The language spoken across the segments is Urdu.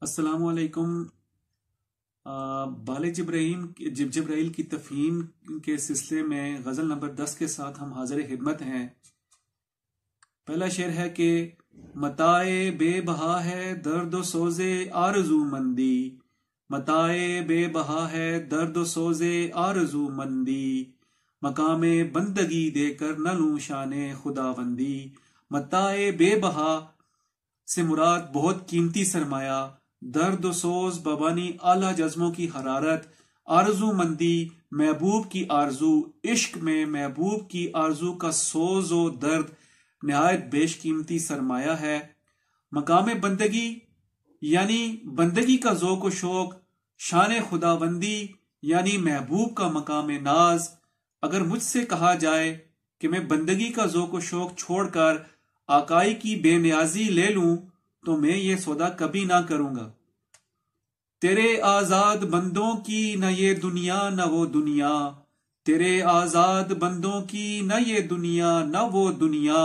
السلام علیکم۔ بال جبرائیل کی تفہیم کے سلسلے میں غزل نمبر 10 کے ساتھ ہم حاضر خدمت ہیں۔ پہلا شعر ہے کہ متاع بے بہا ہے درد و سوز آرزو مندی، متاع بے بہا ہے درد و سوز آرزو مندی، مقام بندگی دے کر نہ لوں شان خداوندی۔ متاع بے بہا سے مراد بہت قیمتی سرمایہ، درد و سوز ببانی اعلیٰ جذبوں کی حرارت، آرزو مندی محبوب کی آرزو، عشق میں محبوب کی آرزو کا سوز و درد نہایت بیش قیمتی سرمایہ ہے۔ مقام بندگی یعنی بندگی کا ذوق و شوق، شان خداوندی یعنی محبوب کا مقام ناز۔ اگر مجھ سے کہا جائے کہ میں بندگی کا ذوق و شوق چھوڑ کر آقائی کی بے نیازی لے لوں تو میں یہ سودا کبھی نہ کروں گا۔ تیرے آزاد بندوں کی نہ یہ دنیا نہ وہ دنیا، تیرے آزاد بندوں کی نہ یہ دنیا نہ وہ دنیا،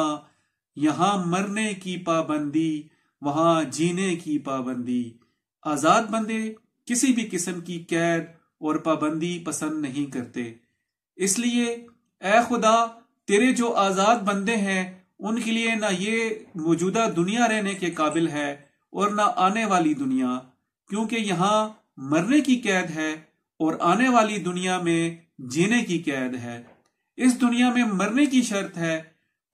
یہاں مرنے کی پابندی وہاں جینے کی پابندی۔ آزاد بندے کسی بھی قسم کی قید اور پابندی پسند نہیں کرتے، اس لیے اے خدا تیرے جو آزاد بندے ہیں ان کے لیے نہ یہ موجودہ دنیا رہنے کے قابل ہے اور نہ آنے والی دنیا، کیونکہ یہاں مرنے کی قید ہے اور آنے والی دنیا میں جینے کی قید ہے۔ اس دنیا میں مرنے کی شرط ہے،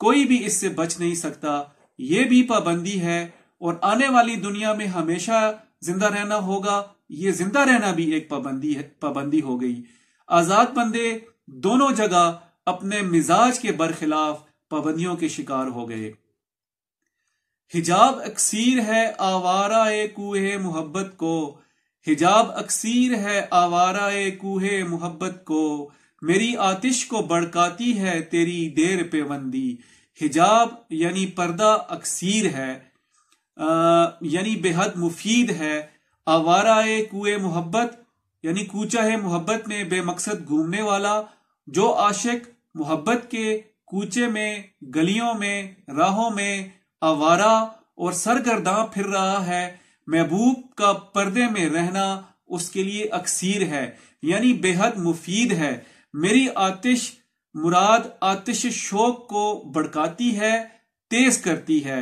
کوئی بھی اس سے بچ نہیں سکتا، یہ بھی پابندی ہے، اور آنے والی دنیا میں ہمیشہ زندہ رہنا ہوگا، یہ زندہ رہنا بھی ایک پابندی ہو گئی۔ آزاد بندے دونوں جگہ اپنے مزاج کے برخلاف پابندیوں کے شکار ہو گئے۔ حجاب اکثیر ہے آوارہ کوہ محبت کو، حجاب اکثیر ہے آوارہ کوہ محبت کو، میری آتش کو بڑکاتی ہے تیری دیر پیوندی۔ حجاب یعنی پردہ اکثیر ہے، یعنی بے حد مفید ہے۔ آوارہ کوہ محبت یعنی کوچہ محبت میں بے مقصد گھومنے والا، جو عاشق محبت کے کوچے میں، گلیوں میں، راہوں میں آوارہ اور سرگرداں پھر رہا ہے، محبوب کا پردے میں رہنا اس کے لیے اکثیر ہے، یعنی بے حد مفید ہے۔ میری آتش مراد آتش شوق کو بڑکاتی ہے، تیز کرتی ہے۔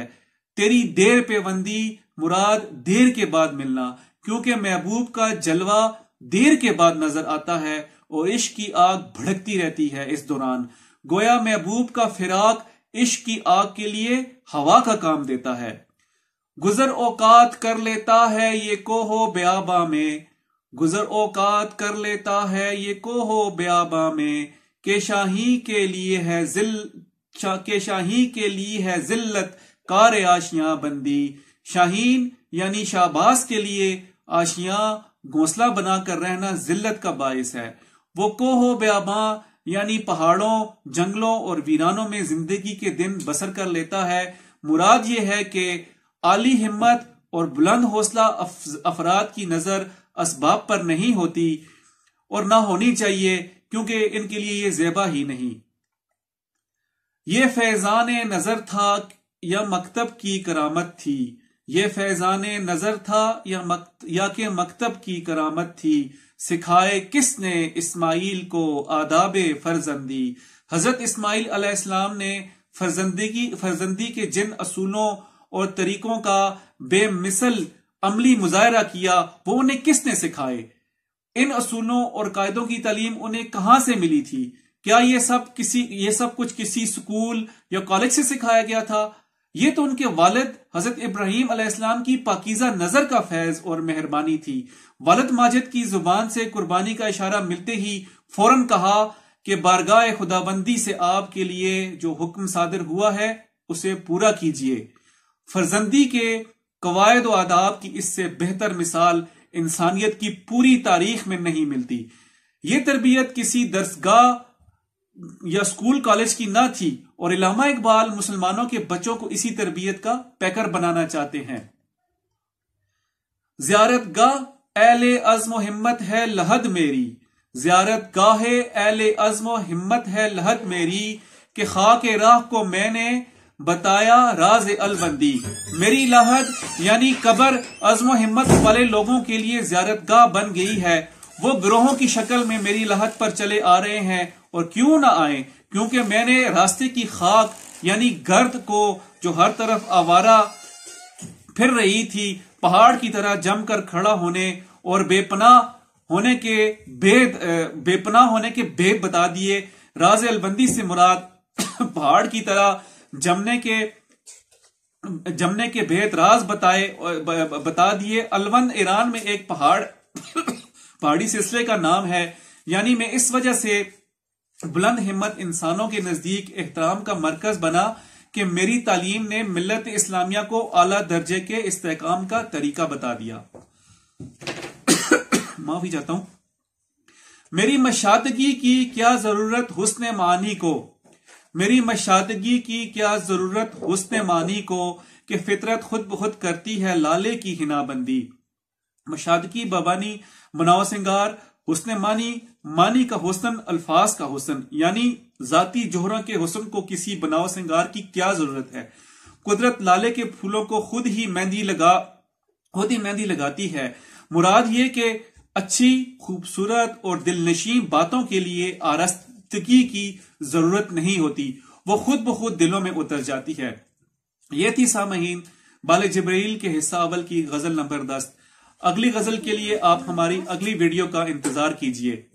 تیری دیر پیوندی مراد دیر کے بعد ملنا، کیونکہ محبوب کا جلوہ دیر کے بعد نظر آتا ہے اور عشق کی آگ بھڑکتی رہتی ہے اس دوران۔ گویا محبوب کا فراق عشق کی آگ کے لیے ہوا کا کام دیتا ہے۔ گزر اوقات کر لیتا ہے یہ کوہ بیاباں میں، گزر اوقات کر لیتا ہے یہ کوہ بیاباں میں، کہ شاہی کے لیے ہے ذلت کار آشیاں بندی۔ شاہین یعنی شہباز کے لیے آشیاں گھونسلہ بنا کر رہنا ذلت کا باعث ہے۔ وہ کوہ بیاباں یعنی پہاڑوں، جنگلوں اور ویرانوں میں زندگی کے دن بسر کر لیتا ہے۔ مراد یہ ہے کہ عالی ہمت اور بلند حوصلہ افراد کی نظر اسباب پر نہیں ہوتی اور نہ ہونی چاہیے، کیونکہ ان کے لیے یہ زیبا ہی نہیں۔ یہ فیضان نظر تھا یا مکتب کی کرامت تھی، یہ فیضان نظر تھا یا کہ مکتب کی کرامت تھی، سکھائے کس نے اسماعیل کو آداب فرزندی۔ حضرت اسماعیل علیہ السلام نے فرزندی کے جن اصولوں اور طریقوں کا بے مثل عملی مظاہرہ کیا، وہ انہیں کس نے سکھائے؟ ان اصولوں اور قاعدوں کی تعلیم انہیں کہاں سے ملی تھی؟ کیا یہ سب کچھ کسی سکول یا کالج سے سکھایا گیا تھا؟ یہ تو ان کے والد حضرت ابراہیم علیہ السلام کی پاکیزہ نظر کا فیض اور مہربانی تھی۔ والد ماجد کی زبان سے قربانی کا اشارہ ملتے ہی فوراً کہا کہ بارگاہ خداوندی سے آپ کے لیے جو حکم صادر ہوا ہے اسے پورا کیجیے۔ فرزندی کے قواعد و آداب کی اس سے بہتر مثال انسانیت کی پوری تاریخ میں نہیں ملتی۔ یہ تربیت کسی درسگاہ یا اسکول کالج کی نہ تھی، اور علامہ اقبال مسلمانوں کے بچوں کو اسی تربیت کا پیکر بنانا چاہتے ہیں۔ زیارت گاہ اہل عزم و ہمت ہے لحد میری، زیارت گاہ اہل عزم و ہمت ہے لحد میری، کہ خاک راہ کو میں نے بتایا راز البندی، میری لحد یعنی قبر عزم و ہمت والے لوگوں کے لیے زیارت گاہ بن گئی ہے، وہ گروہوں کی شکل میں میری لحد پر چلے آ رہے ہیں، اور کیوں نہ آئیں، کیونکہ میں نے راستے کی خاک یعنی گرد کو جو ہر طرف آوارہ پھر رہی تھی پہاڑ کی طرح جم کر کھڑا ہونے اور بے پناہ ہونے کے بید بتا دیے۔ راز البندی سے مراد پہاڑ کی طرح جمنے کے بید راز بتا دیے۔ الوند ایران میں ایک پہاڑی سلسلے کا نام ہے، یعنی میں اس وجہ سے بلند ہمت انسانوں کے نزدیک احترام کا مرکز بنا کہ میری تعلیم نے ملت اسلامیہ کو اعلیٰ درجے کے استحکام کا طریقہ بتا دیا۔ معافی چاہتا ہوں۔ میری مشادگی کی کیا ضرورت حسن معانی کو، میری مشادگی کی کیا ضرورت حسن معانی کو، کہ فطرت خود بخود کرتی ہے لالے کی حنا بندی۔ مشادگی بابانی مناو سنگار، حسن معنی کا حسن، الفاظ کا حسن، یعنی ذاتی جوہروں کے حسن کو کسی بناو سنگار کی کیا ضرورت ہے۔ قدرت لالے کے پھولوں کو خود ہی مہندی لگاتی ہے۔ مراد یہ کہ اچھی، خوبصورت اور دل نشیں باتوں کے لیے آراستگی کی ضرورت نہیں ہوتی، وہ خود بخود دلوں میں اتر جاتی ہے۔ یہ تھی سامعین بال جبرائیل کے حصہ اول کی غزل نمبر 10۔ اگلی غزل کے لیے آپ ہماری اگلی ویڈیو کا انتظار کیجیے۔